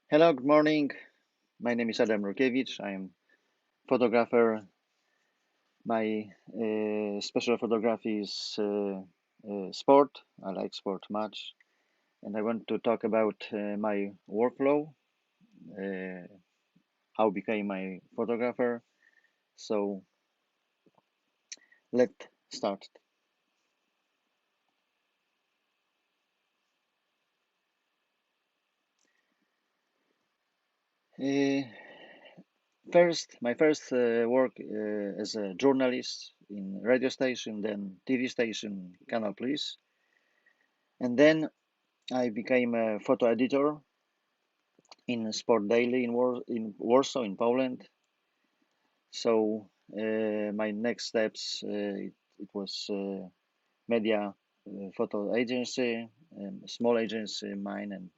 Hello, good morning. My name is Nurkiewicz. I am photographer. My special photography is sport. I like sport much, and I want to talk about my workflow, uh, how became my photographer. So let's start. Uh, my first work as a journalist in radio station, then TV station, Canal Plus, and then I became a photo editor in Sport Daily in Warsaw in Poland. So my next steps it was media photo agency, small agency, mine and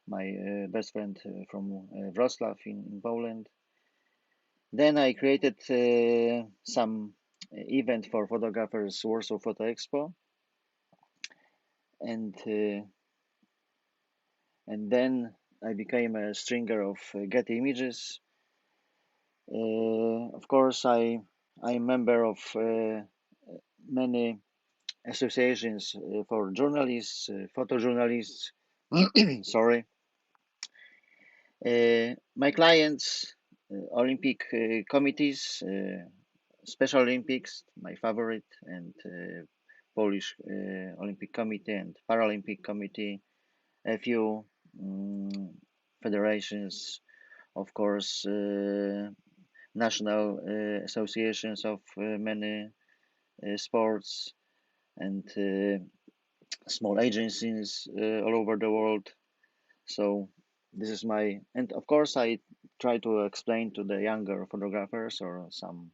my best friend from Wrocław in Poland. Then I created some event for photographers, Warsaw Photo Expo, and uh, and then I became a stringer of Getty images. Of course, I'm a member of many associations for journalists, photojournalists. Sorry, my clients, Olympic committees, Special Olympics, my favorite, and Polish Olympic Committee and Paralympic Committee, a few um, federations, of course, national associations of many sports and small agencies all over the world. So this is my, and of course I try to explain to the younger photographers or some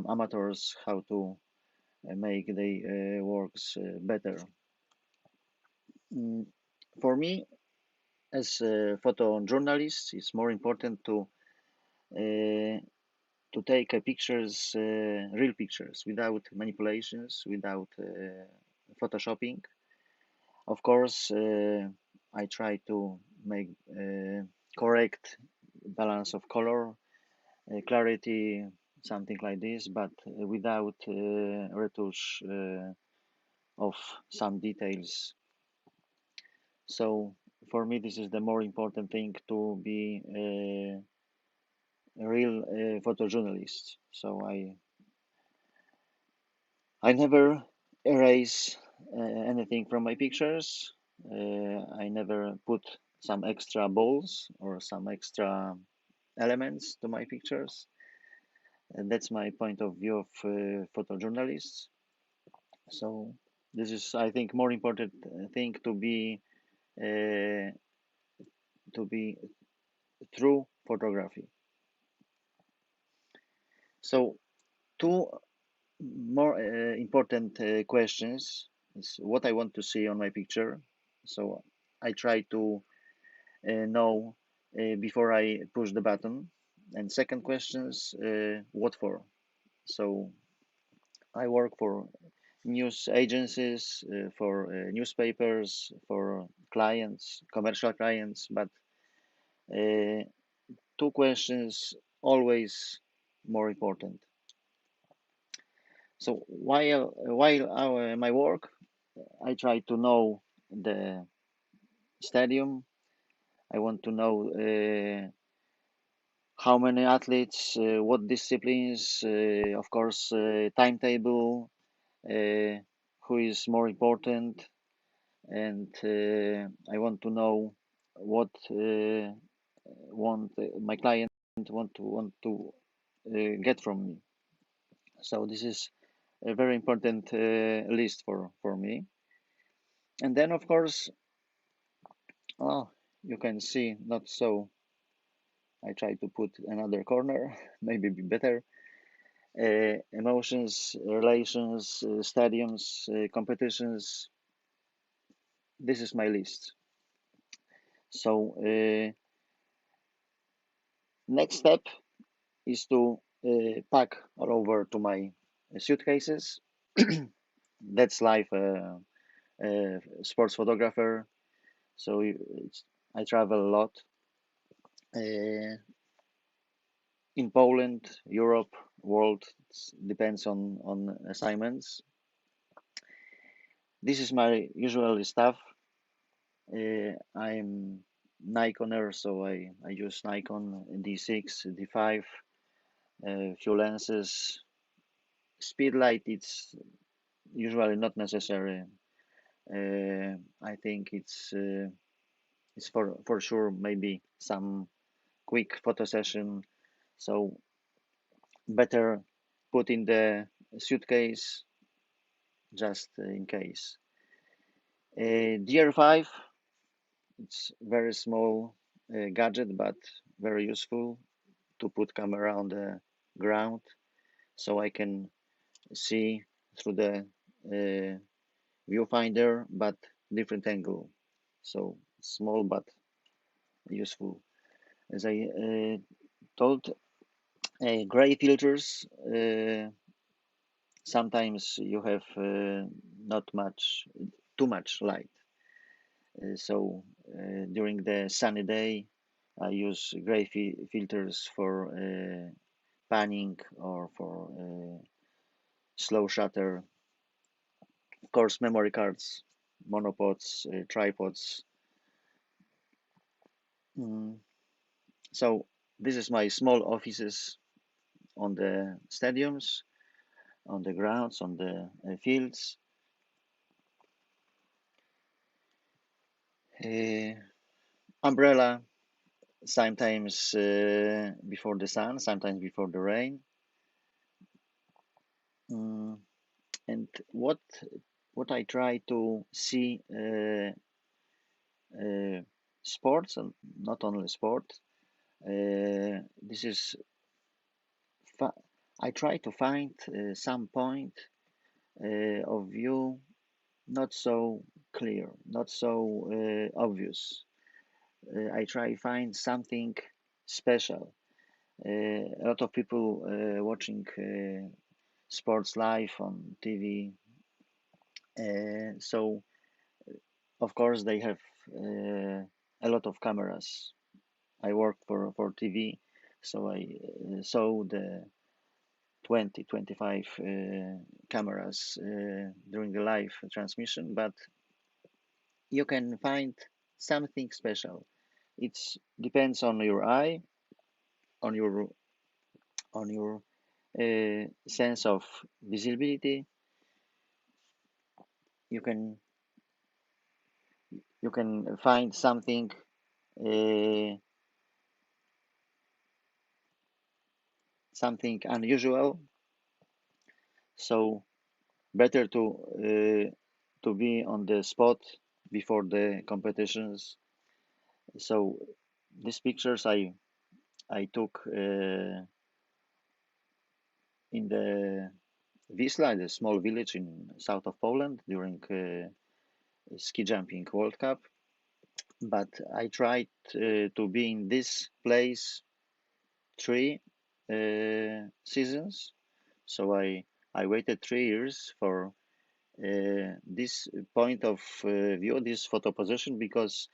amateurs how to make the works better. Mm, For me, as a photojournalist, it's more important uh, to take pictures, real pictures, without manipulations, without photoshopping. Of course, I try to make correct balance of color, clarity, something like this, but without retouch of some details. So for me, this is the more important thing to be a real photojournalist. So I never erase anything from my pictures. I never put some extra balls or some extra elements to my pictures. And that's my point of view of photojournalists. So this is, I think, more important thing uh, to be true photography. So two more important questions is what I want to see on my picture. So I try to know before I push the button. And second questions, what for? So I work for news agencies, for newspapers, for clients, commercial clients, but uh, two questions always more important. So while my work, I try to know the stadium. I want to know how many athletes, what disciplines, of course, timetable, uh, who is more important, and I want to know what want my client want to get from me. So this is a very important list for me. And then, of course, oh, you can see not so. I try to put another corner, maybe be better. Emotions, relations, stadiums, competitions. This is my list. So next step is to pack all over to my suitcases. That's life, sports photographer. So I travel a lot. Uh, in Poland, Europe, world, depends on assignments. This is my usual stuff. I'm Nikoner, so I use Nikon D6, D5, few lenses. Speed light, it's usually not necessary. I think it's for sure maybe some quick photo session. So better put in the suitcase just in case. DR5, it's very small gadget, but very useful to put camera on the ground, so I can see through the viewfinder, but different angle. So small but useful. As I told, gray filters. Sometimes you have not much, too much light. So during the sunny day, I use gray filters for panning or for slow shutter. Of course, memory cards, monopods, tripods. Mm. So this is my small offices on the stadiums, on the grounds, on the fields. Umbrella, sometimes before the sun, sometimes before the rain. Mm, and what I try to see sports, and not only sport. This is I try to find some point of view not so clear, not so obvious. I try find something special. A lot of people watching sports live on TV, so of course they have a lot of cameras. I work for TV, so I saw the 20, 25 cameras during the live transmission, but you can find something special. It depends on your eye, on your sense of visibility. You can find something something unusual. So better to be on the spot before the competitions. So these pictures I took in the Wisla, the small village in south of Poland, during ski jumping World Cup. But I tried to be in this place 3 seasons. So I waited 3 years for this point of view, this photo position, because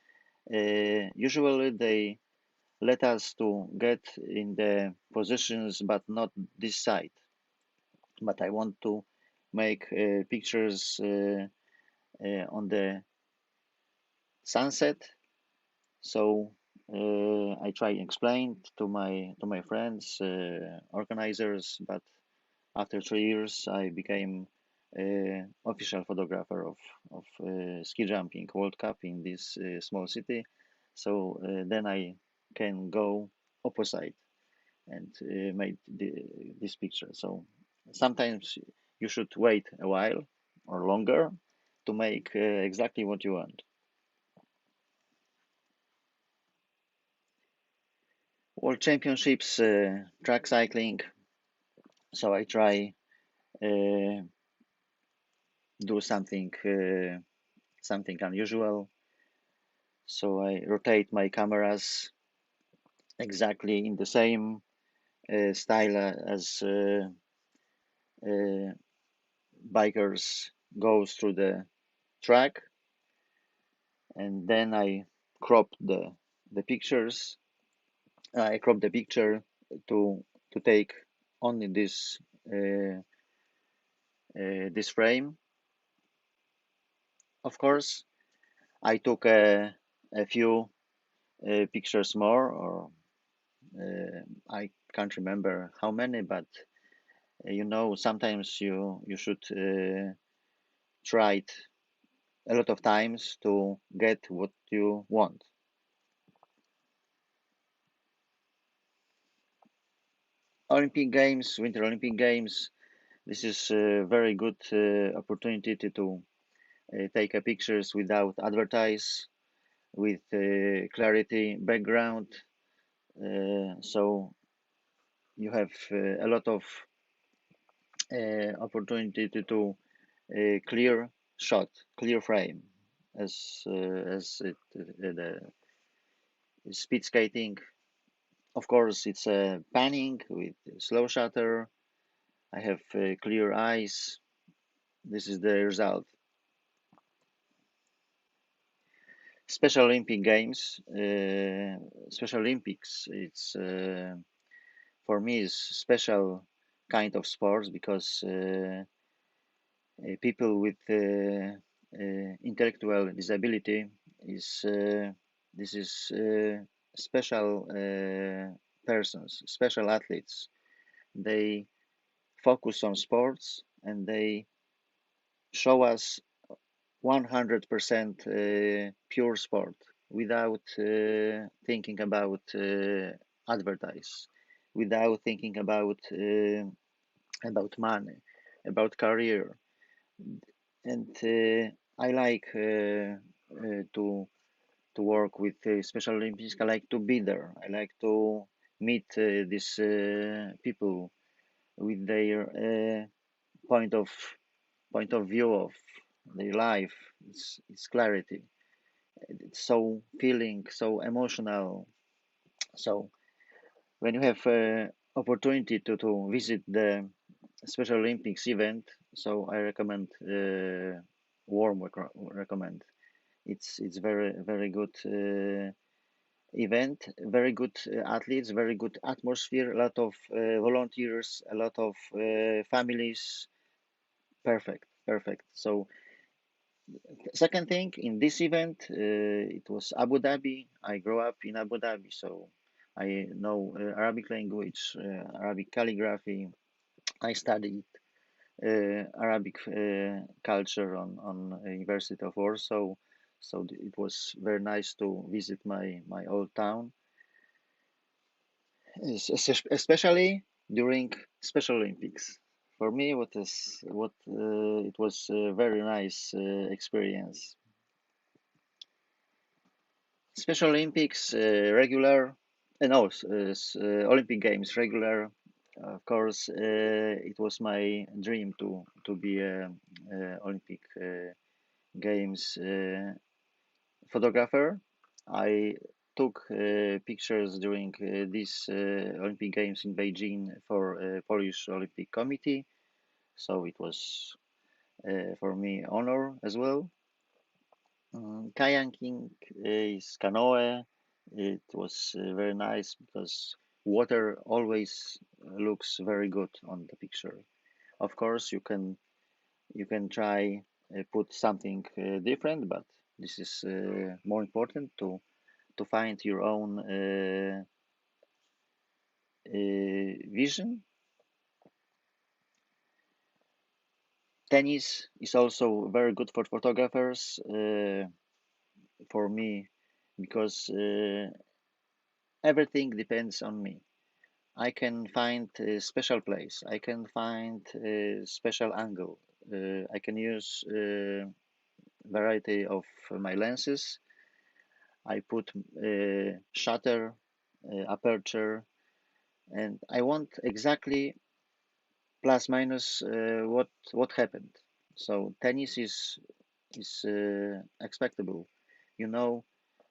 usually they let us to get in the positions, but not this side. But I want to make pictures on the sunset. So I try explain to my friends, organizers. But after 3 years, I became official photographer of ski jumping World Cup in this small city. So then I can go opposite and make this picture. So sometimes you should wait a while or longer to make exactly what you want. World Championships, track cycling. So I try uh, do something unusual. So I rotate my cameras exactly in the same style as uh, bikers goes through the track, and then I crop the pictures I crop the picture to take only this this frame. Of course, I took a few pictures more, or I can't remember how many, but you know, sometimes you should try it a lot of times to get what you want. Olympic Games, Winter Olympic Games. This is a very good opportunity to take pictures without advertise, with clarity background. So you have a lot of opportunity to clear shot, clear frame, as it the speed skating. Of course, it's panning with slow shutter. I have clear eyes. This is the result. Special Olympic Games, Special Olympics. It's for me is special kind of sports because people with intellectual disability is this is special persons, special athletes. They focus on sports and they show us 100% pure sport without thinking about advertise, without thinking about money, about career. And I like to work with Special Olympics. I like to be there. I like to meet these people with their point of point of view of their life. It's clarity. It's so feeling, so emotional. So when you have opportunity to visit the Special Olympics event, so I recommend warm recommend. It's very good event, very good athletes, very good atmosphere, a lot of volunteers, a lot of families. Perfect, perfect. So second thing in this event, it was Abu Dhabi. I grew up in Abu Dhabi, so I know Arabic language, Arabic calligraphy. I studied Arabic culture on University of Warsaw, so it was very nice to visit my old town, especially during Special Olympics. For me, what it was a very nice experience. Special Olympics regular, no, Olympic Games regular. Of course, it was my dream to be a Olympic Games photographer. I took pictures during these Olympic Games in Beijing for Polish Olympic Committee, so it was for me honor as well. Kayaking is canoe. It was very nice because water always looks very good on the picture. Of course, you can try put something different, but this is more important to find your own vision. Tennis is also very good for photographers for me because everything depends on me. I can find a special place. I can find a special angle. I can use variety of my lenses. I put shutter, aperture, and I want exactly plus minus what happened. So tennis is expectable. You know,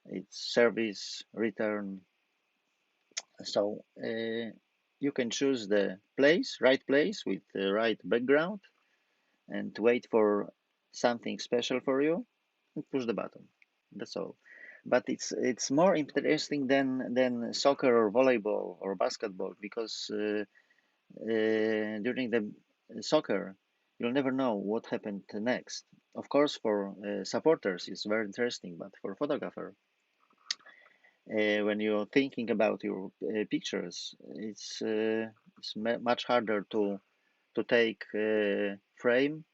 it's service return. So you can choose the right place with the right background, and wait for something special for you, and push the button. That's all. but it's more interesting than soccer or volleyball or basketball, because during the soccer you'll never know what happened next. Of course, for supporters it's very interesting, but for photographer, when you're thinking about your pictures, it's much harder to take frame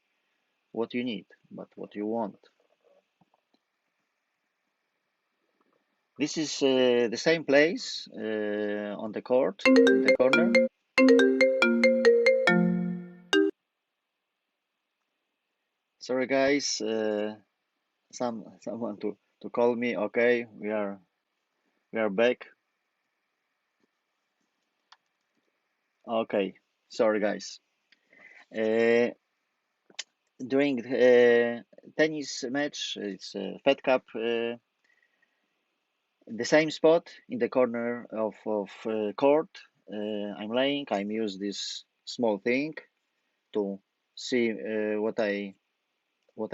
what you need, but what you want. This is the same place on the court in the corner. Sorry guys, someone to call me. Okay, we are back. Okay, sorry guys. Uh, During tennis match, it's Fed Cup. The same spot in the corner of court. I'm laying. I'm use this small thing to see what I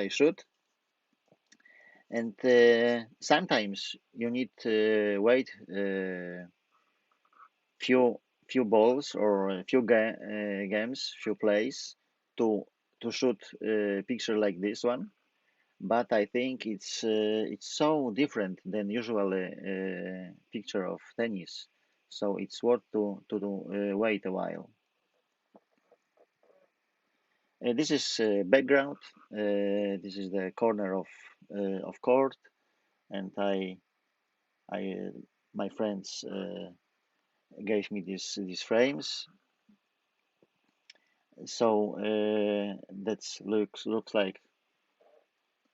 shoot, and sometimes you need to wait few few balls or a few games, few plays to shoot a picture like this one. But I think it's so different than usual picture of tennis, so it's worth to wait a while. This is background. This is the corner of court, and I my friends gave me these frames, so that's looks like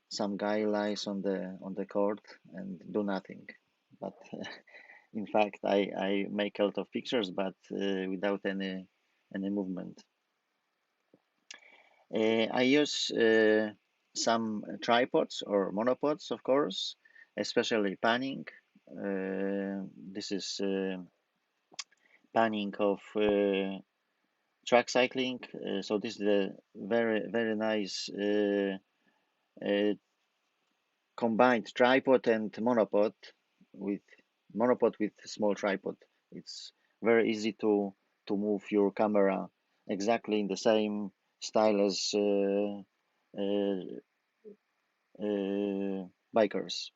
some guy lies on the court and do nothing, but in fact I make a lot of pictures, but without any movement. I use some tripods or monopods, of course, especially panning. This is panning of track cycling. So this is a very nice uh, combined tripod and with monopod with small tripod. It's very easy to move your camera exactly in the same style as uh, bikers.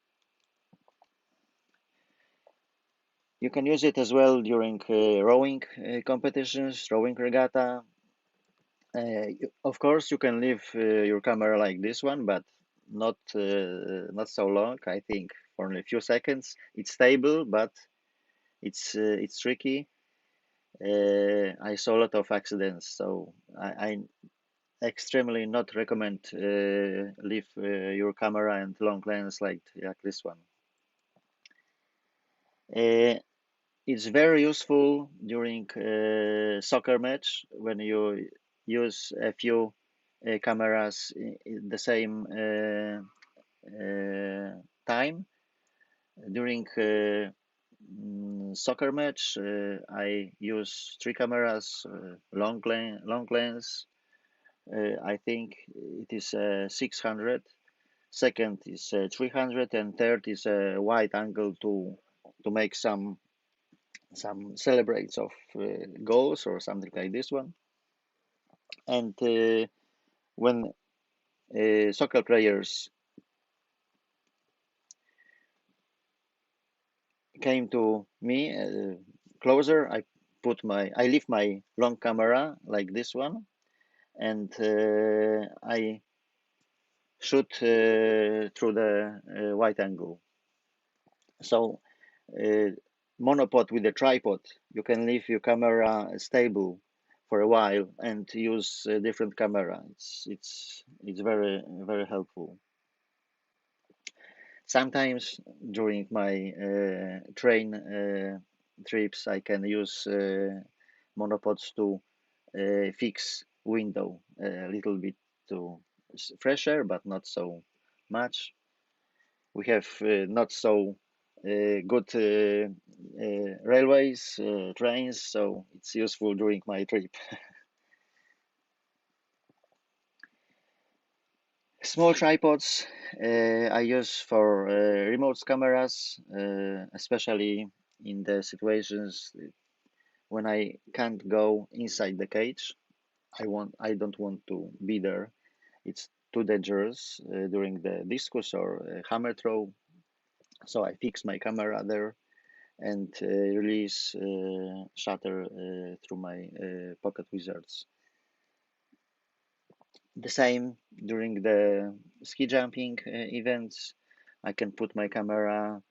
You can use it as well during rowing competitions, rowing regatta. Of course, you can leave your camera like this one, but not so long. I think for only a few seconds. It's stable, but it's tricky. I saw a lot of accidents, so I extremely not recommend leave your camera and long lens like this one. Uh, it's very useful during soccer match when you use a few cameras in the same time. During soccer match, I use three cameras, long lens. I think it is 600. Second is 300, and third is a wide angle to make some celebrates of goals or something like this one. And when soccer players came to me closer, I leave my long camera like this one, and I shoot through the wide angle. So monopod with a tripod, you can leave your camera stable for a while and use a different camera. It's very helpful. Sometimes during my train trips, I can use monopods to fix window a little bit to fresh air, but not so much. We have not so good railways, trains, so it's useful during my trip. Small tripods I use for remote cameras, especially in the situations when I can't go inside the cage. I don't want to be there. It's too dangerous during the discus or hammer throw. So I fix my camera there and release shutter through my pocket wizards. The same during the ski jumping events. I can put my camera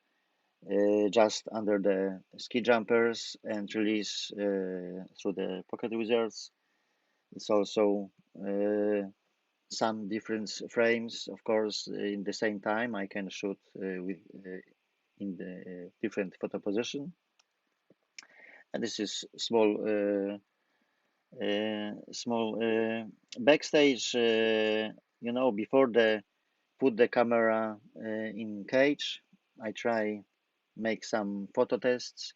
just under the ski jumpers and release through the pocket wizards. It's also some different frames, of course, in the same time. I can shoot with in the different photo position. And this is small backstage. Before the put the camera in cage, I try make some photo tests.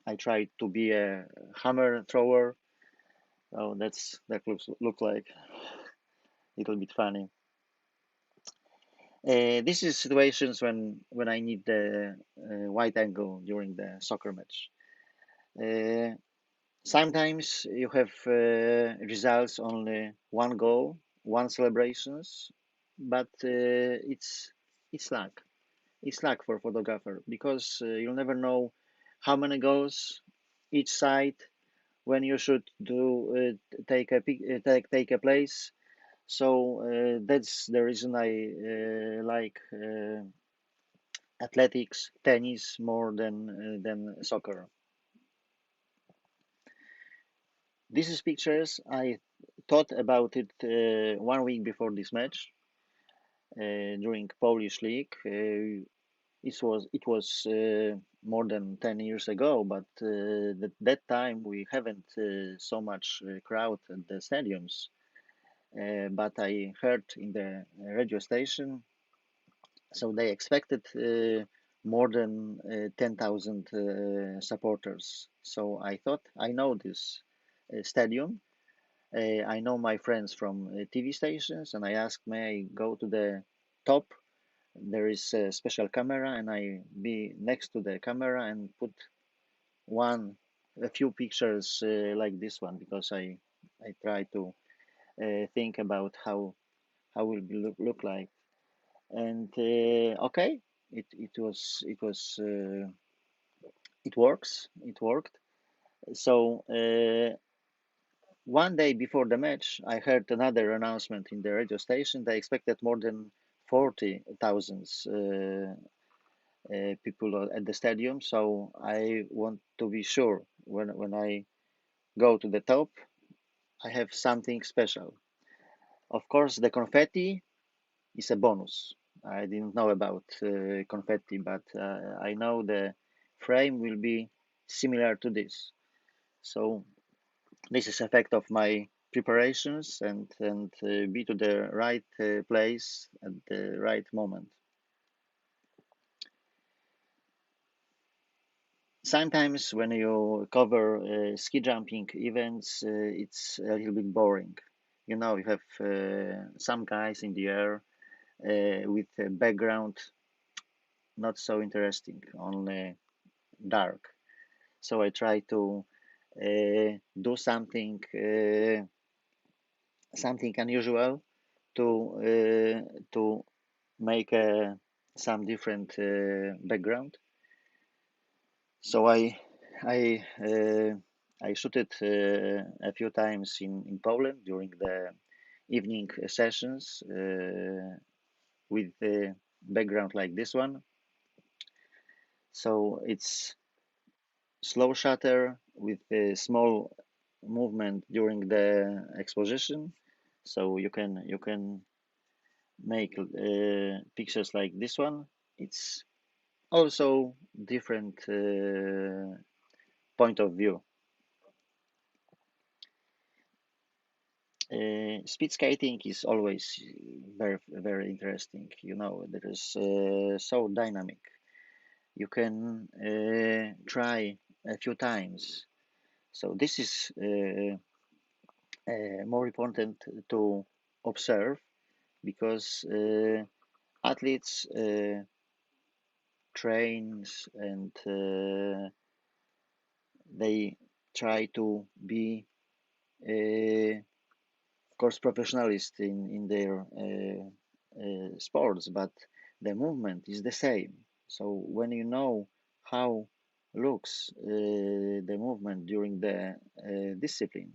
I try to be a hammer thrower. Oh, that look like a little bit funny. This is situations when I need the wide angle during the soccer match. Uh, Sometimes you have results only one goal, one celebrations, but it's luck. It's luck for photographer because you'll never know how many goals each side when you should do take a place. So that's the reason I like athletics, tennis more than soccer. This is pictures I thought about it 1 week before this match during Polish league. It was more than 10 years ago, but that time we haven't so much crowd at the stadiums. But I heard in the radio station, so they expected more than 10,000 supporters. So I thought I know this stadium. I know my friends from TV stations, and I asked, may I go to the top? There is a special camera, and I be next to the camera and put a few pictures like this one because I try to think about how will be look like. And okay, it works. It worked. So 1 day before the match, I heard another announcement in the radio station. They expected more than 40,000 people at the stadium. So I want to be sure when I go to the top, I have something special. Of course, the confetti is a bonus. I didn't know about confetti, but I know the frame will be similar to this. So this is effect of my preparations and be to the right place at the right moment. Sometimes when you cover ski jumping events, it's a little bit boring. You have some guys in the air with a background not so interesting, only dark. So I try to do something unusual to make some different background. So I shoot it a few times in Poland during the evening sessions with the background like this one. So it's slow shutter with a small movement during the exposition. So you can make pictures like this one. It's also different point of view. Speed skating is always very very interesting. There is so dynamic. You can try a few times. So this is more important to observe, because athletes trains and they try to be of course professionalists in their sports, but the movement is the same. So when you know how looks the movement during the discipline,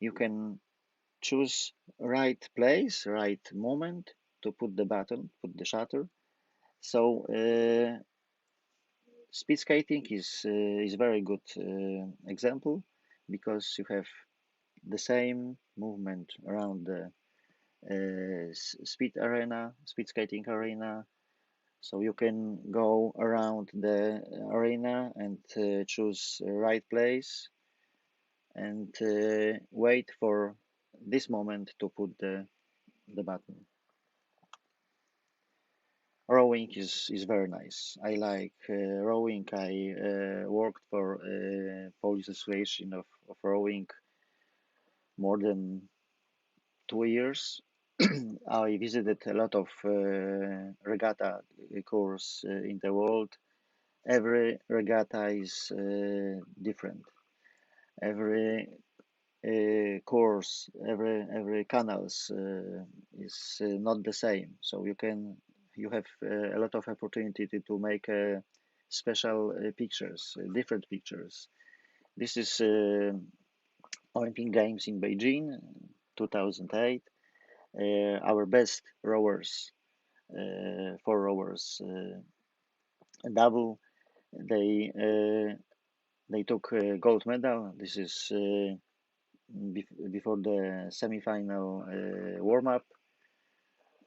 you can choose right place, right moment to put the button, put the shutter. So speed skating is very good example, because you have the same movement around the speed skating arena. So you can go around the arena and choose the right place and wait for this moment to put the button. Rowing is very nice. I like rowing. I worked for Polish Association of Rowing more than 2 years. I visited a lot of regatta course in the world. Every regatta is different. Every course, every canals is not the same. So you have a lot of opportunity to make special pictures, different pictures. This is Olympic Games in Beijing, 2008. Our best rowers, four rowers, double. They took gold medal. This is before the semi-final warm-up.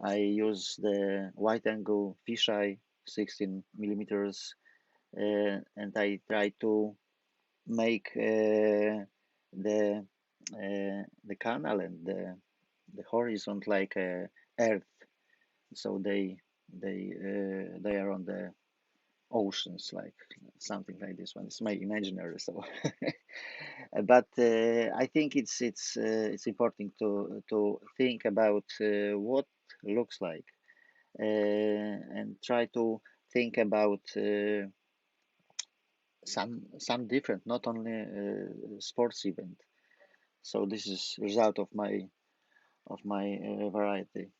I use the wide angle fisheye, 16 millimeters, and I try to make the canal and the horizon like Earth, so they are on the oceans, like something like this one. It's my imaginary, so but I think it's important to think about what looks like, and try to think about some different, not only sports event. So this is result of my variety.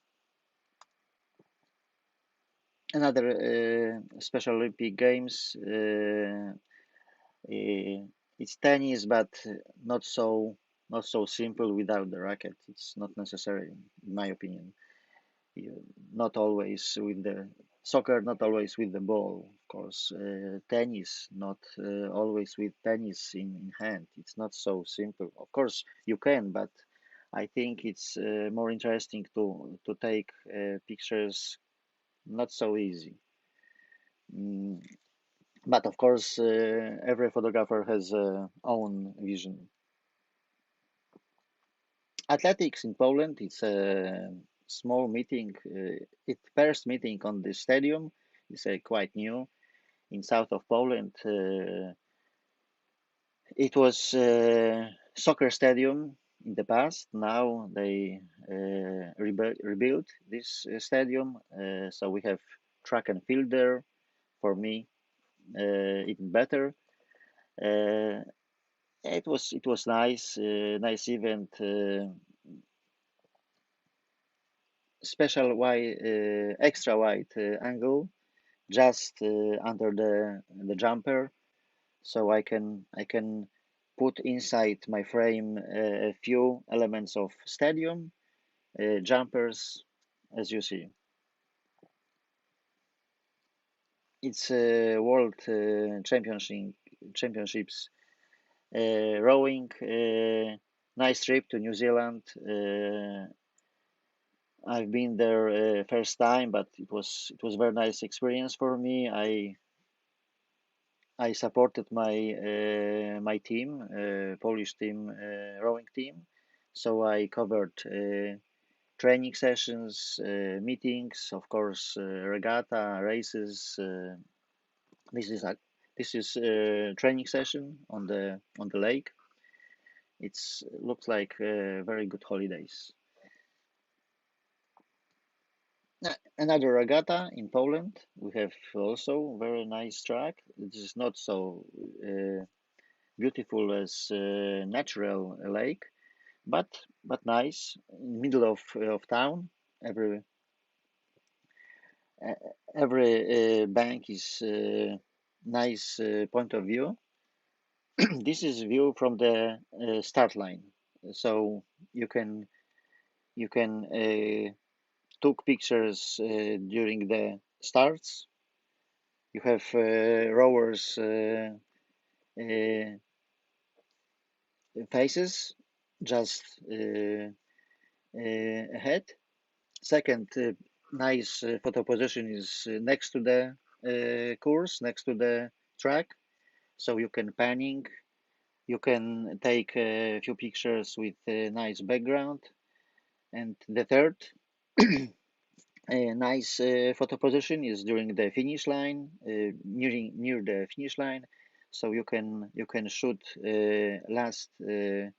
Another Special Olympic Games. It's tennis, but not so simple without the racket. It's not necessary, in my opinion. You, not always with the soccer, not always with the ball. Of course, tennis, not always with tennis in hand. It's not so simple. Of course, you can, but I think it's more interesting to take pictures. Not so easy. Mm, but of course, every photographer has own vision. Athletics in Poland, it's a small meeting. Its first meeting on the stadium is quite new in south of Poland. It was soccer stadium in the past. Now they rebuilt this stadium, so we have track and field there. For me, even better. Uh, it was nice, nice event. Special wide, extra wide angle just under the jumper, so I can put inside my frame a few elements of stadium jumpers, as you see. It's world championships rowing. Nice trip to New Zealand. I've been there first time, but it was very nice experience for me. I supported my team, Polish team, rowing team. So I covered training sessions, meetings, of course, regatta races. This is a training session on the lake. It's looks like very good holidays. Another regatta in Poland. We have also very nice track. This is not so beautiful as natural lake, but nice in middle of town. Every every bank is nice point of view. This is view from the start line, so you can you can took pictures during the starts. You have rowers uh, faces just ahead. Second, nice photo position is next to the course, next to the track, so you can panning. You can take a few pictures with a nice background. And the third, a nice photo position is during the finish line, near the finish line, so you can shoot last uh,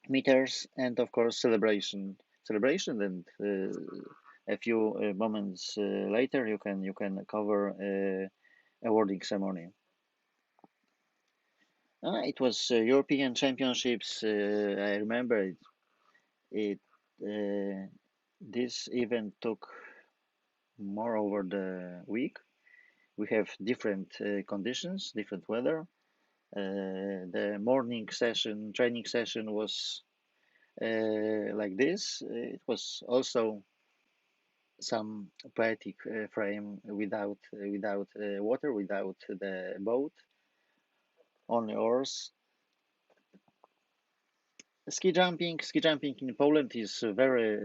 meters, and of course celebration, and a few moments later you can cover awarding ceremony. It was European Championships. I remember it this event took more over the week. We have different conditions, different weather. The morning session, training session was like this. It was also some poetic frame without water, without the boat, only oars. Ski jumping in Poland is very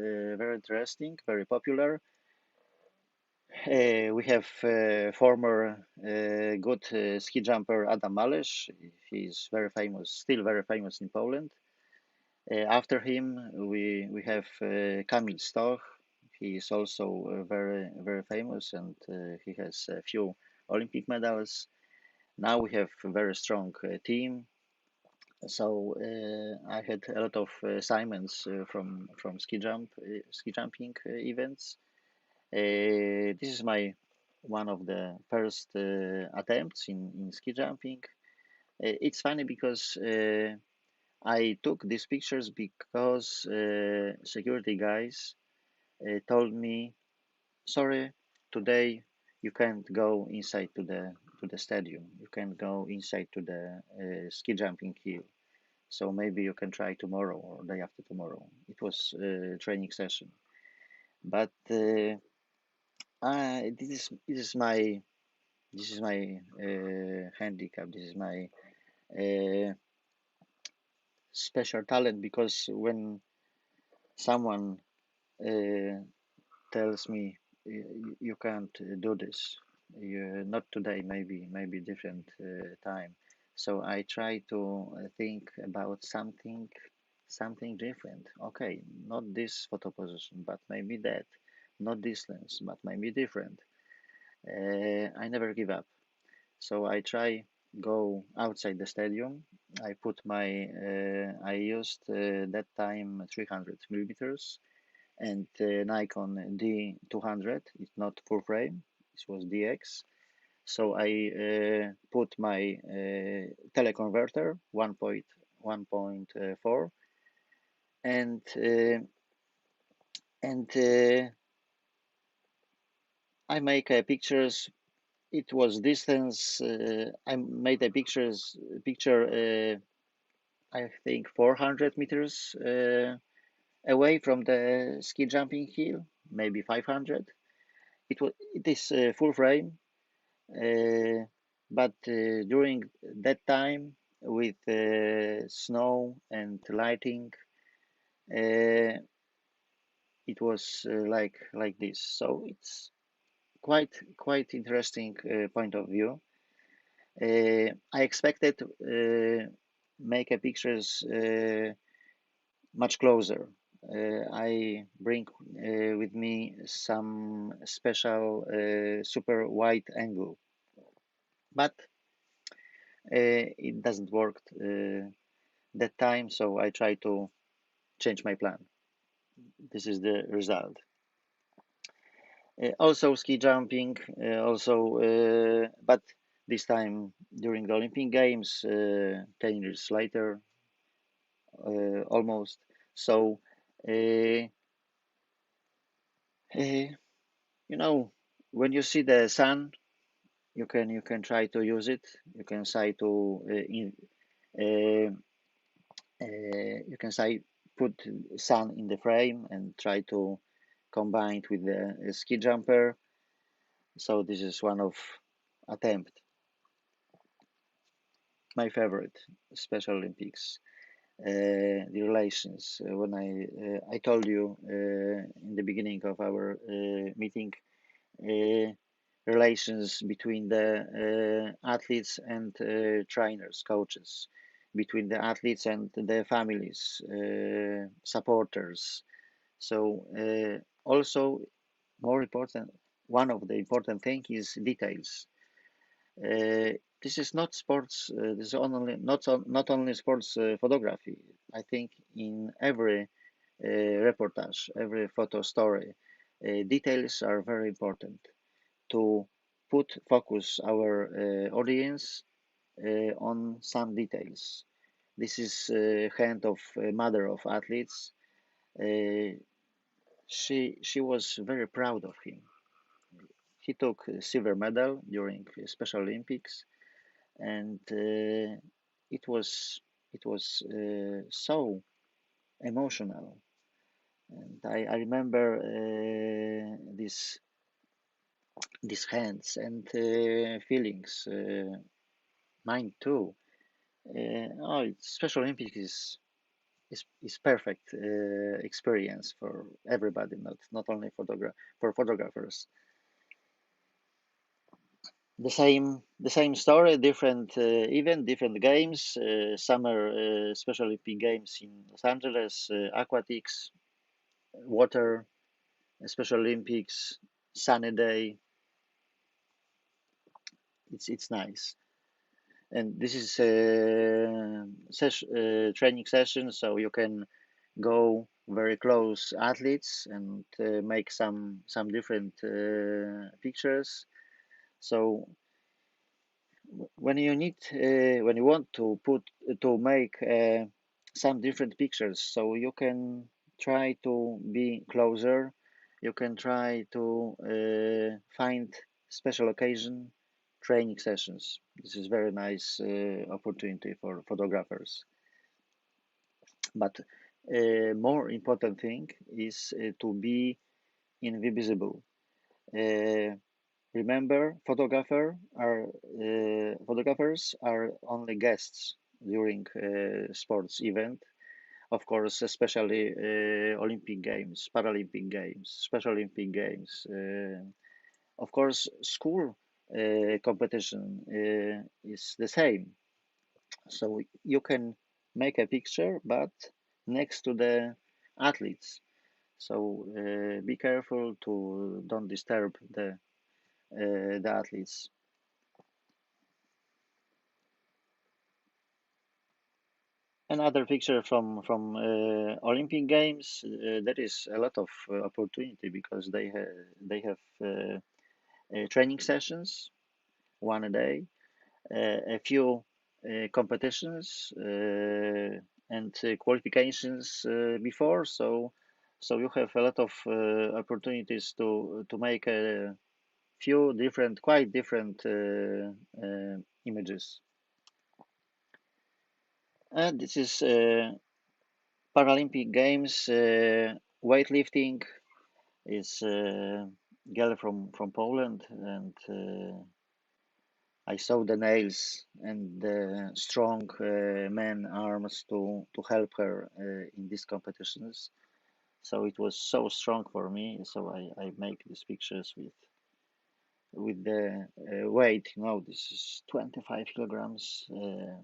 interesting, very popular. We have former good ski jumper Adam Malysz. He's very famous, still very famous in Poland. After him, we have Kamil Stoch. He is also very famous, and he has a few Olympic medals. Now we have a very strong team. So I had a lot of assignments from ski jumping events. This is my one of the first attempts in ski jumping. It's funny because I took these pictures because security guys told me, "Sorry, today you can't go inside to the stadium. You can't go inside to the ski jumping hill. So maybe you can try tomorrow or day after tomorrow." It was a training session, but this is my handicap. This is my uh, special talent, because when someone uh, tells me you can't do this, not today, maybe different time. So I try to think about something different. Okay, not this photo position, but maybe that. Not this lens, but maybe different. I never give up. So I try go outside the stadium. I put my I used that time 300 millimeters and Nikon D200. It's not full frame. This was DX. So I put my teleconverter 1.4 and I make pictures. It was distance. I made a picture. I think 400 meters away from the ski jumping hill, maybe 500. It is full frame, but during that time with snow and lighting, uh, it was like this. So it's quite interesting point of view. I expected make a pictures much closer. I bring with me some special super wide angle, but It doesn't work that time, so I try to change my plan. This is the result. Also ski jumping, but this time during the Olympic Games, 10 years later, almost. So, uh, uh, you know, when you see the sun, you can try to use it. You can try to uh, you can say put sun in the frame and try to combine it with the ski jumper. So this is one of attempt. My favorite Special Olympics. The relations. When I told you in the beginning of our meeting, uh, relations between the athletes and trainers, coaches, between the athletes and their families, supporters. So also more important, one of the important thing is details. This is not sports. This is only not only sports photography. I think in every reportage, every photo story, details are very important to put focus our audience on some details. This is hand of mother of athletes. Uh, she was very proud of him. He took a silver medal during Special Olympics, and it was so emotional. And I remember these hands and feelings, mine too. Special Olympics is perfect experience for everybody, not only for photographers. The same story, different event, different games. Summer Special Olympic Games in Los Angeles, aquatics, water, Special Olympics, sunny day. It's nice, and this is a training session, so you can go very close athletes and make some different pictures. So when you want to make some different pictures, so you can try to be closer. You can try to find special occasion training sessions. This is very nice opportunity for photographers. But more important thing is to be invisible. Uh, Remember, photographers are only guests during sports event. Of course, especially Olympic Games, Paralympic Games, Special Olympic Games. Of course, school competition is the same. So you can make a picture, but next to the athletes. So be careful to don't disturb the athletes. Another picture from Olympic Games. There is a lot of opportunity because they have training sessions, one a day, a few competitions and qualifications before. So you have a lot of opportunities to make a few different, quite different images. And this is Paralympic Games, weightlifting is girl from Poland, and I saw the nails and the strong man arms to help her in these competitions. So it was so strong for me. So I make these pictures with the weight. This is 25 kilograms,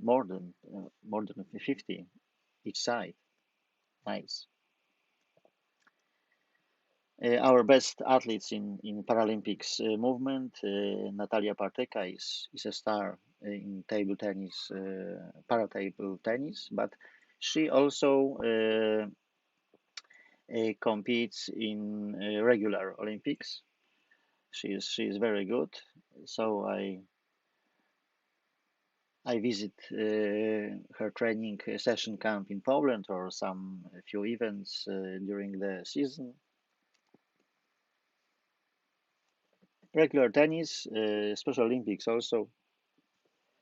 more than 50 each side. Nice. Our best athletes in Paralympics movement, Natalia Parteka is a star. in table tennis, para-table tennis, but she also competes in regular Olympics. She is very good. So I visit her training session camp in Poland or some few events during the season. Regular tennis, Special Olympics also.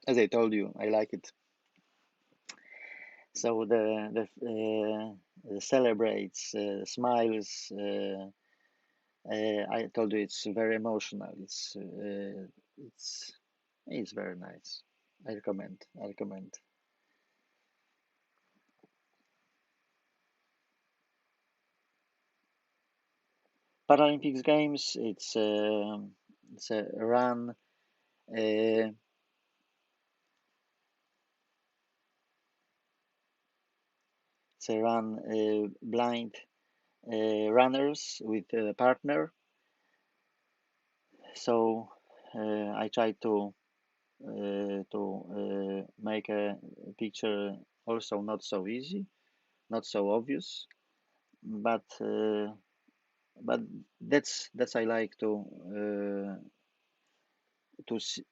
As I told you, I like it. So the celebrates, smiles. I told you it's very emotional. It's very nice. I recommend. I recommend. Paralympics games. It's a run. Uh, it's a run blind runners with a partner. So I try to make a picture also not so easy, not so obvious, but but that's I like to see,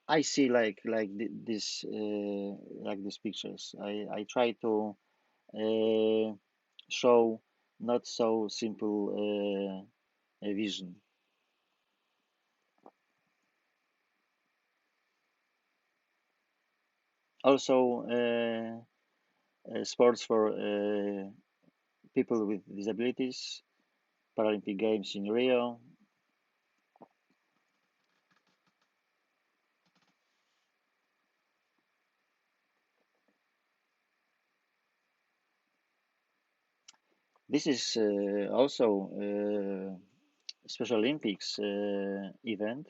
I see this like these pictures. I try to uh, show not so simple a vision. Also, sports for people with disabilities, Paralympic Games in Rio. This is also Special Olympics event,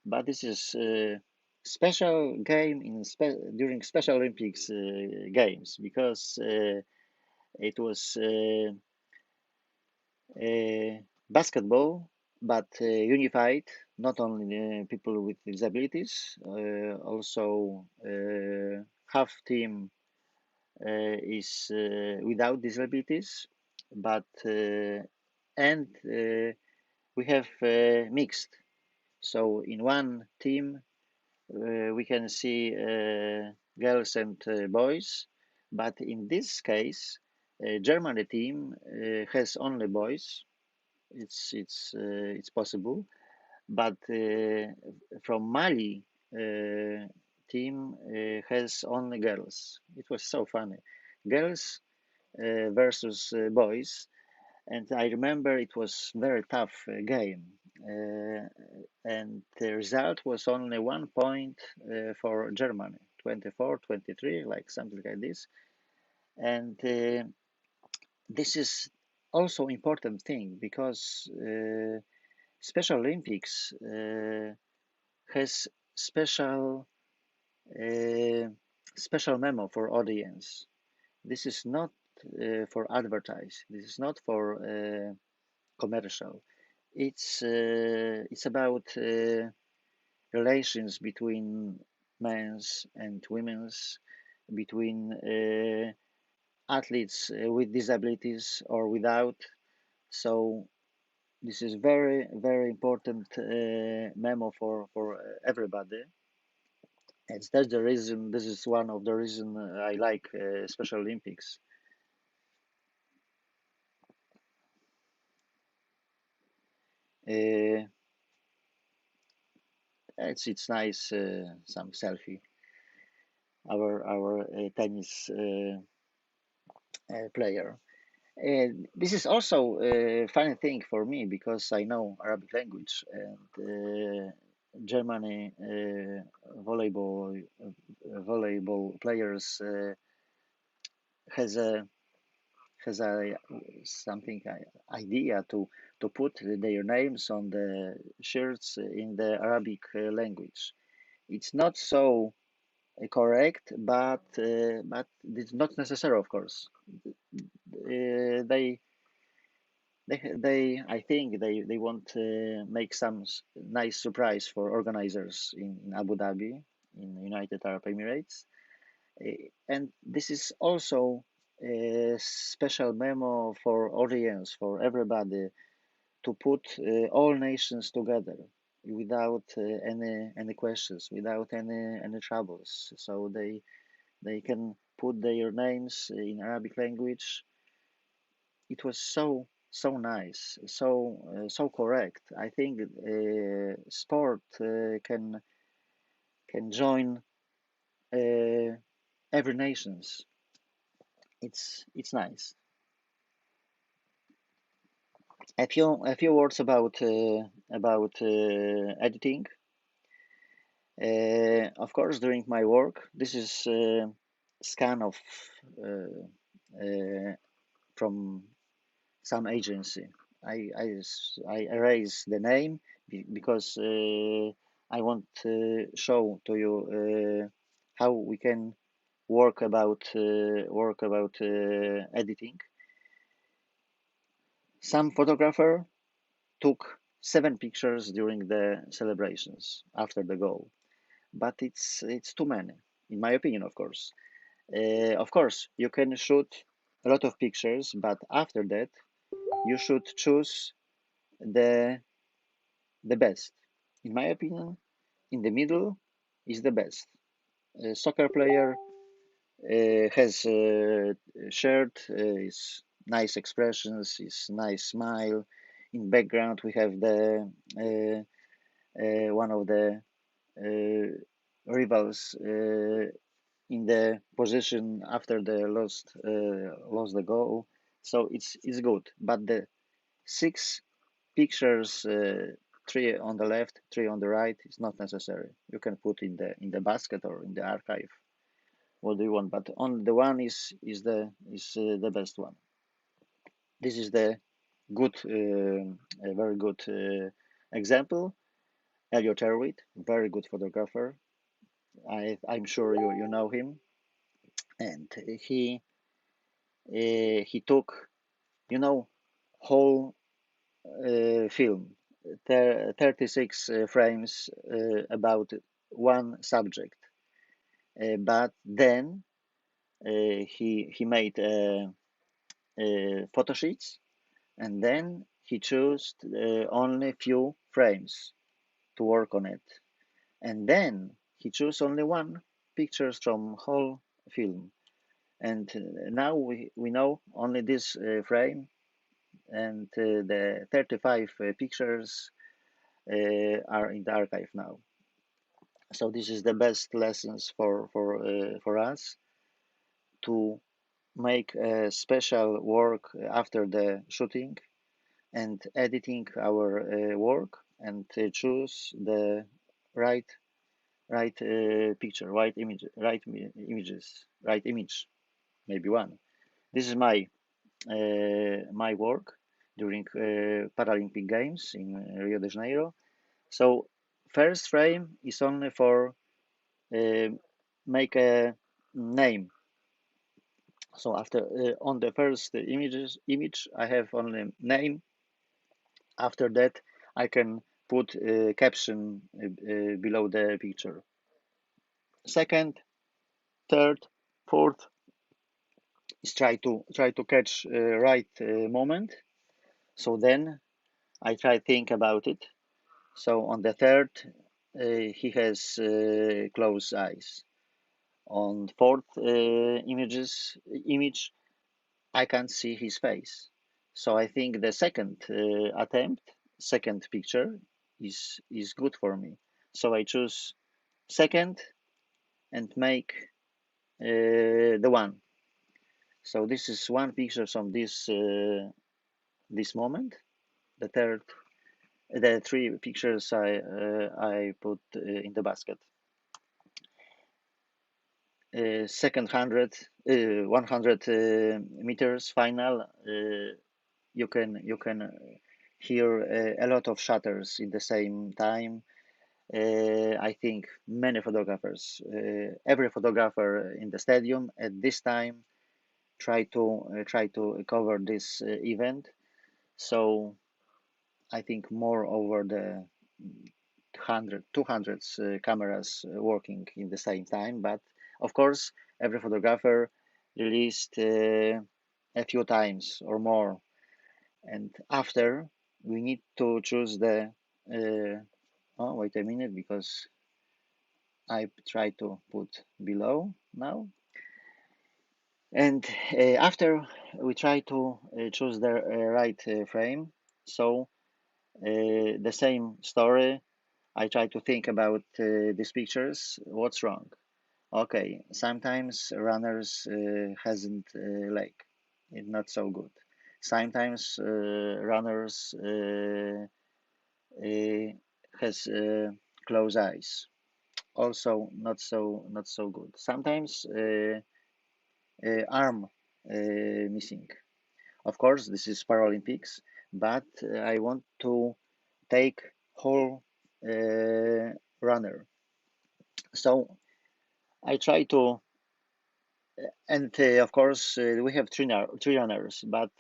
but this is special game during Special Olympics games because it was basketball, but unified, not only people with disabilities, also half team is without disabilities, but and we have mixed. So in one team we can see girls and boys, but in this case, Germany team has only boys. It's possible, but from Mali team has only girls. It was so funny, girls versus boys, and I remember it was very tough game. Uh, and the result was only 1 point for Germany, 24-23, like something like this. And this is also important thing because Special Olympics has special uh, special memo for audience. This is not for advertise. This is not for commercial. It's about relations between men's and women's, between athletes with disabilities or without. So this is very important memo for everybody. And that's the reason. This is one of the reason I like Special Olympics. Uh, it's nice. Some selfie. Our tennis player. This is also a funny thing for me because I know Arabic language and Germany volleyball players has a has a something idea to put their names on the shirts in the Arabic language. It's not so correct, but it's not necessary, of course. They I think they want to make some nice surprise for organizers in Abu Dhabi. in United Arab Emirates. And this is also a special memo for audience, for everybody, to put all nations together without any questions, without any troubles. So they can put their names in Arabic language. It was so nice, so correct. I think sport can join every nations. It's nice. A few words about editing. Of course, during my work, this is scan of from some agency. I erase the name because I want to show to you how we can work about editing. Some photographer took 7 pictures during the celebrations after the goal, but it's too many, in my opinion, of course. Of course, you can shoot a lot of pictures, but after that, you should choose the best. In my opinion, in the middle is the best. A soccer player has shirt, is nice expressions, is nice smile. In background, we have the one of the rivals in the position after the lost the goal. So it's good. But the 6 pictures, 3 on the left, 3 on the right, is not necessary. You can put in the basket or in the archive. What do you want? But on the one is the best one. This is the good, a very good example. Elliot Erwitt, very good photographer. I'm sure you know him, and he took, whole film, 36 frames about one subject. But then he made photo sheets, and then he chose only few frames to work on it, and then he chose only one pictures from whole film. And now we know only this frame, and the 35 pictures are in the archive now. So this is the best lessons for us to make a special work after the shooting and editing our work, and choose the right picture, right image, maybe one. This is my work during Paralympic Games in Rio de Janeiro. So first frame is only for make a name. So after on the first image, I have only name. After that, I can put a caption below the picture. Second, third, fourth is try to catch right moment. So then I try think about it. So on the third, he has closed eyes. On fourth image, I can't see his face. So I think the second second picture is good for me. So I choose second and make the one. So this is one picture from this moment. The 3 pictures I put in the basket. Second 100 meters final. You can hear a lot of shutters in the same time. I think many photographers, every photographer in the stadium at this time, try to cover this event. So I think more over the 200 cameras working in the same time, but of course every photographer released a few times or more, and after we need to choose the oh, wait a minute, because I try to put below now. And after we try to choose the right frame, so the same story, I try to think about these pictures. What's wrong? Okay, sometimes runners hasn't leg, it's not so good. Sometimes runners has closed eyes, also not so good. Sometimes arm missing. Of course, this is Paralympics, but I want to take whole runner. So I try to, and of course we have three runners, but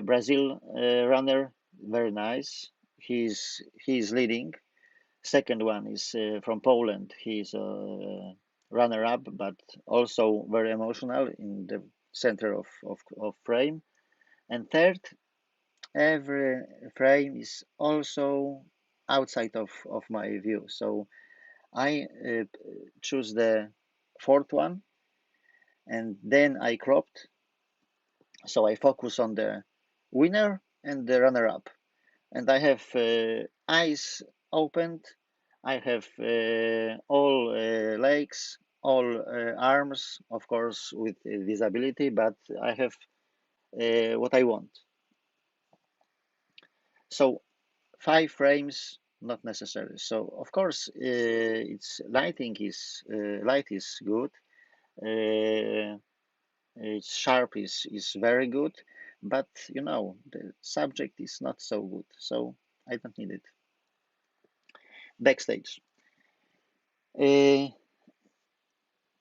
Brazil runner, very nice. He's leading. Second one is from Poland. He's a runner-up, but also very emotional in the center of frame. And third, every frame is also outside of my view. So I choose the fourth one, and then I cropped. So I focus on the winner and the runner-up, and I have eyes opened. I have all legs, all arms, of course, with visibility, but I have what I want. So 5 frames, not necessary. So of course, its light is good. Its sharp is very good, but the subject is not so good. So I don't need it. Backstage.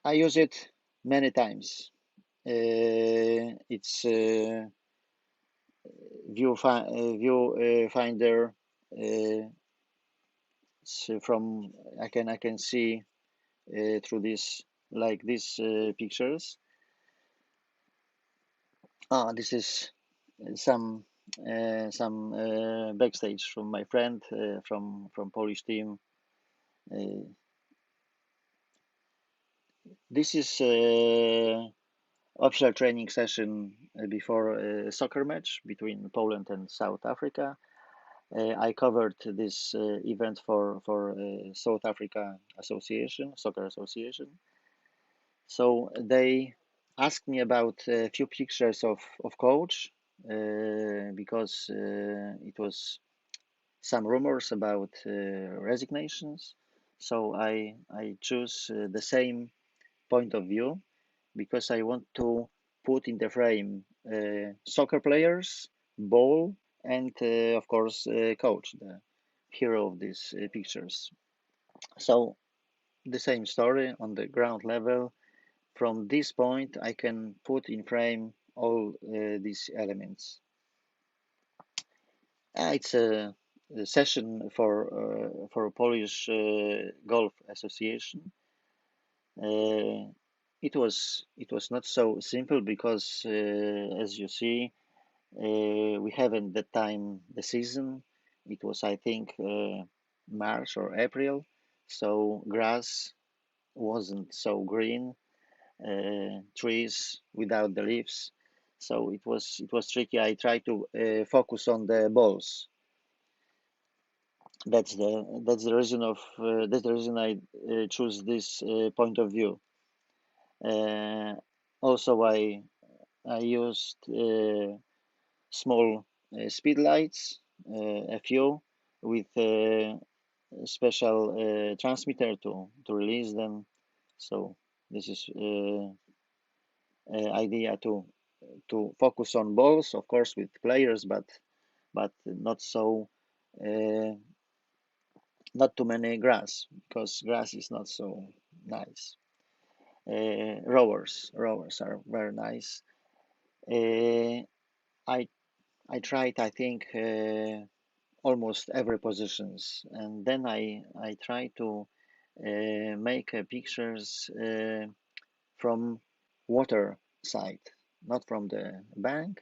I use it many times. It's view finder. So from I can see through this, like these pictures. This is some backstage from my friend from Polish team. Uh, this is official training session before a soccer match between Poland and South Africa. I covered this event for South Africa Association, Soccer Association. So they asked me about a few pictures of coach because it was some rumors about resignations. So I choose the same point of view because I want to put in the frame soccer players, ball, and of course coach, the hero of these pictures. So the same story on the ground level. From this point, I can put in frame all these elements. It's a session for a Polish Golf Association. It was not so simple because, as you see, we haven't that time the season. It was, I think, March or April, so grass wasn't so green, trees without the leaves. So it was tricky. I tried to focus on the balls. That's the reason I choose this point of view. Also, I used small speed lights, a few with special transmitter to release them. So this is idea to focus on balls, of course, with players, but uh, not too many grass because grass is not so nice. Rowers are very nice. I I tried, I think, almost every positions, and then I try to make pictures from water side, not from the bank,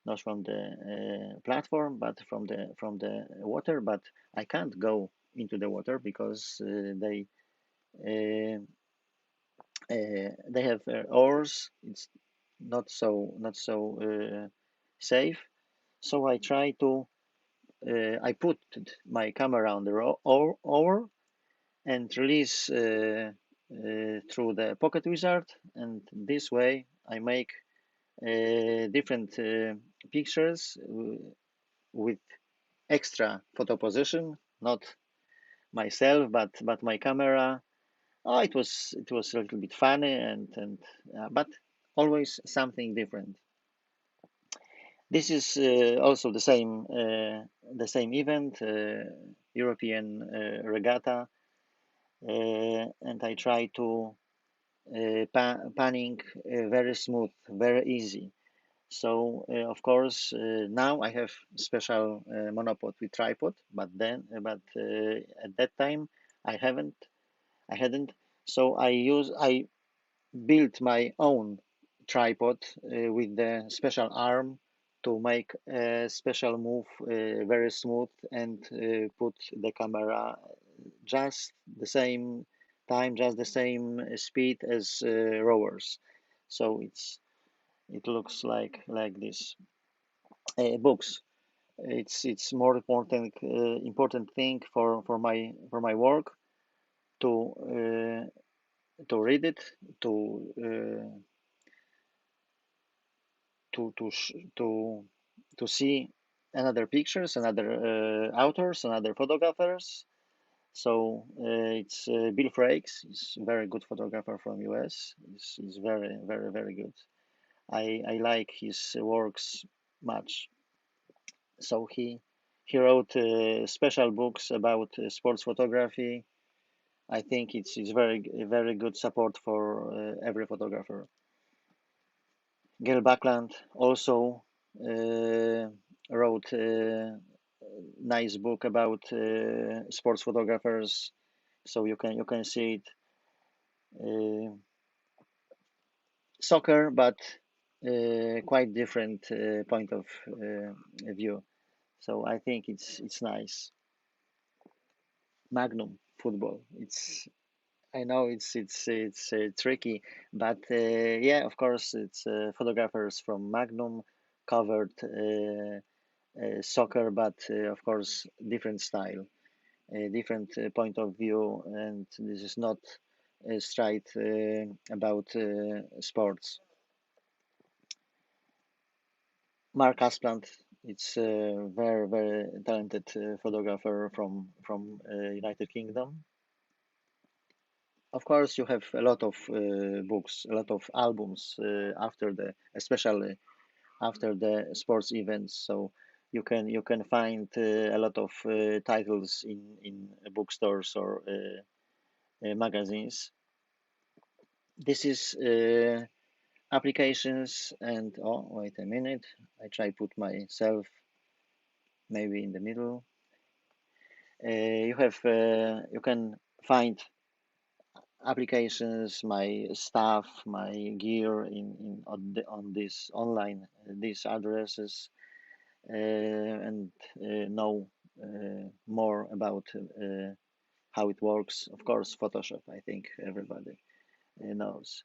not from the platform, but from the water. But I can't go into the water because uh, they have oars. It's not so safe. So I try to I put my camera on the oar and release through the pocket wizard, and this way I make different pictures with extra photo position, not myself, but my camera. Oh, it was a little bit funny and but always something different. This is also the same event, European regatta, and I try to panning very smooth, very easy. So of course now I have special monopod with tripod, but at that time I haven't, I hadn't. So I built my own tripod with the special arm to make a special move very smooth and put the camera just the same time, just the same speed as rowers. So it looks like this. Books. It's more important thing for my work to read it, to to to to see another pictures, another authors, another photographers. So it's Bill Frakes. He's a very good photographer from US. He's very good. I like his works much. So he wrote special books about sports photography. I think it's very good support for every photographer. Gail Buckland also wrote a nice book about sports photographers, so you can see it. Soccer, but quite different point of view. So I think it's nice. Magnum football. It's I know it's tricky, but yeah, of course, it's photographers from Magnum covered soccer, but of course, different style, a different point of view, and this is not straight about sports. Mark Asplant, it's a very talented photographer from United Kingdom. Of course, you have a lot of books, a lot of albums after the, especially after the sports events. So you can find a lot of titles in bookstores or magazines. This is applications, and oh, wait a minute, I try put myself maybe in the middle. You can find applications, my stuff, my gear in on this online these addresses, and know more about how it works. Of course, Photoshop. I think everybody knows.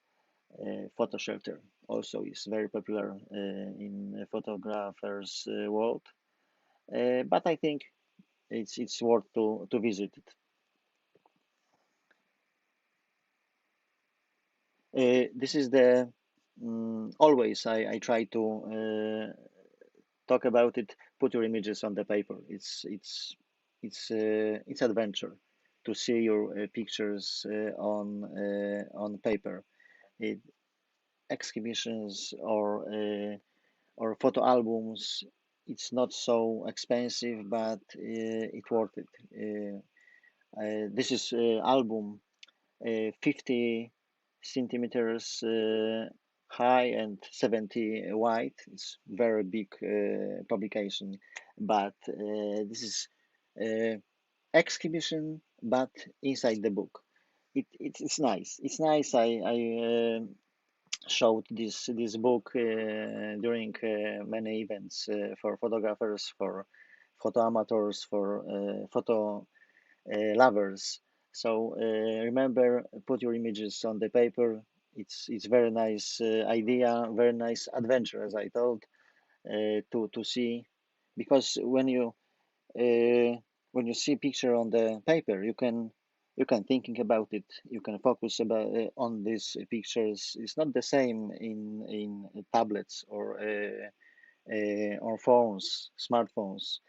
Photoshelter also is very popular in photographers' world, but I think it's worth to visit it. This is the always I try to talk about it. Put your images on the paper. It's adventure to see your pictures on paper. It, exhibitions or photo albums. It's not so expensive, but it's worth it. This is album 50 centimeters high and 70 wide. It's very big publication, but this is uh, exhibition, but inside the book. It's nice. It's nice. I showed this book during many events for photographers, for photo amateurs, for photo lovers. So remember, put your images on the paper. It's very nice idea, very nice adventure, as I told, to see, because when you see picture on the paper, you can thinking about it. You can focus about on these pictures. It's not the same in tablets or phones, smartphones.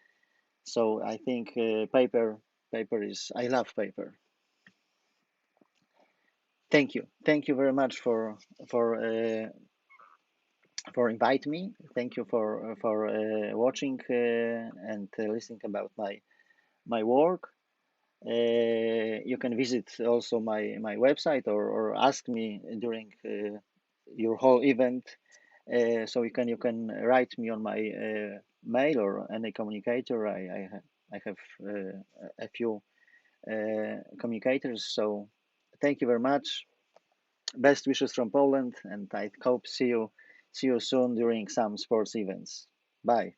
So I think paper is. I love paper. Thank you very much for invite me. Thank you for watching and listening about my work. You can visit also my website or ask me during your whole event. So you can write me on my mail or any communicator. I have a few communicators. So thank you very much. Best wishes from Poland, and I hope see you soon during some sports events. Bye.